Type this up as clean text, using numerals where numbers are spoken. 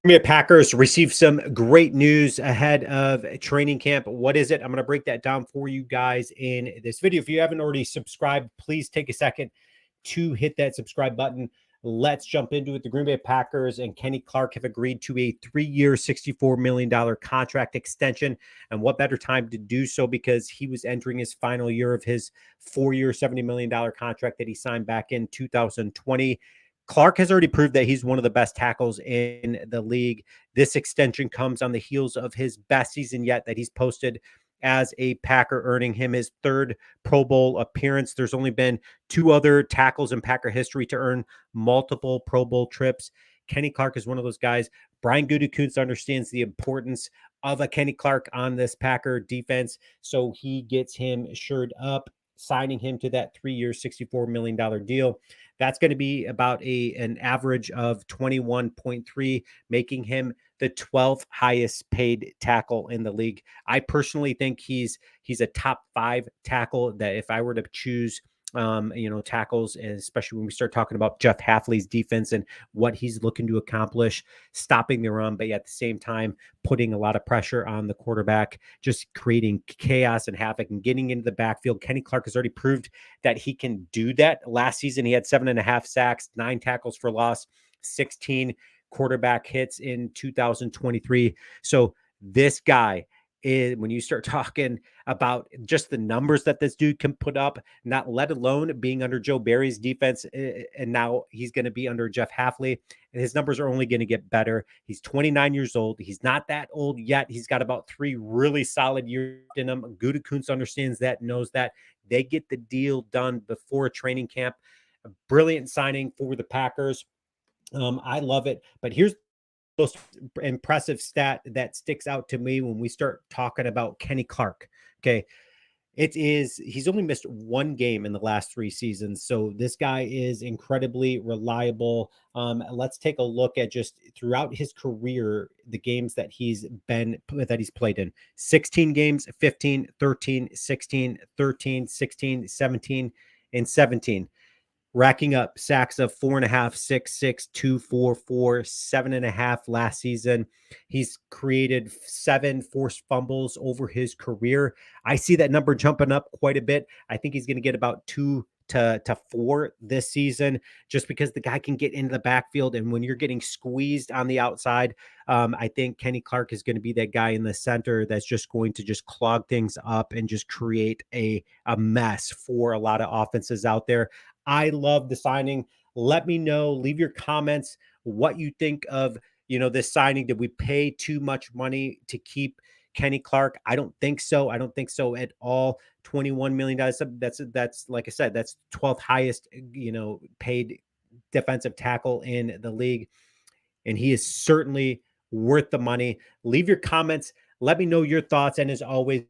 Green Bay Packers received some great news ahead of training camp. What is it? I'm going to break that down for you guys in this video. If you haven't already subscribed, please take a second to hit that subscribe button. Let's jump into it. The Green Bay Packers and Kenny Clark have agreed to a 3-year, $64 million contract extension. And what better time to do so because he was entering his final year of his 4-year, $70 million contract that he signed back in 2020. Clark has already proved that he's one of the best tackles in the league. This extension comes on the heels of his best season yet that he's posted as a Packer, earning him his third Pro Bowl appearance. There's only been two other tackles in Packer history to earn multiple Pro Bowl trips. Kenny Clark is one of those guys. Brian Gutekunst understands the importance of a Kenny Clark on this Packer defense, so he gets him shored up, signing him to that 3-year, $64 million deal. That's going to be about an average of 21.3, making him the 12th highest paid tackle in the league. I personally think he's a top 5 tackle that if I were to choose tackles, especially when we start talking about Jeff Hafley's defense and what he's looking to accomplish, stopping the run, but at the same time, putting a lot of pressure on the quarterback, just creating chaos and havoc and getting into the backfield. Kenny Clark has already proved that he can do that. Last season, he had 7.5 sacks, 9 tackles for loss, 16 quarterback hits in 2023. So this guy is, when you start talking about just the numbers that this dude can put up, not let alone being under Joe Barry's defense, and now he's going to be under Jeff Hafley, and his numbers are only going to get better. He's 29 years old. He's not that old yet. He's got about 3 really solid years in him. Gutekunst understands that, knows that. They get the deal done before training camp. A brilliant signing for the Packers. I love it. But here's most impressive stat that sticks out to me when we start talking about Kenny Clark. Okay. He's only missed 1 game in the last 3 seasons. So this guy is incredibly reliable. Let's take a look at just throughout his career, the games that he's played in. 16 games, 15, 13, 16, 13, 16, 17, and 17, racking up sacks of 4.5, 6, 6, 2, 4, 4, 7.5 last season. He's created 7 forced fumbles over his career. I see that number jumping up quite a bit. I think he's going to get about 2 to 4 this season, just because the guy can get into the backfield. And when you're getting squeezed on the outside, I think Kenny Clark is going to be that guy in the center that's just going to just clog things up and just create a mess for a lot of offenses out there. I love the signing. Let me know, leave your comments, what you think of, this signing. Did we pay too much money to keep Kenny Clark? I don't think so. I don't think so at all. $21 million. That's like I said, that's 12th highest, paid defensive tackle in the league. And he is certainly worth the money. Leave your comments. Let me know your thoughts. And as always,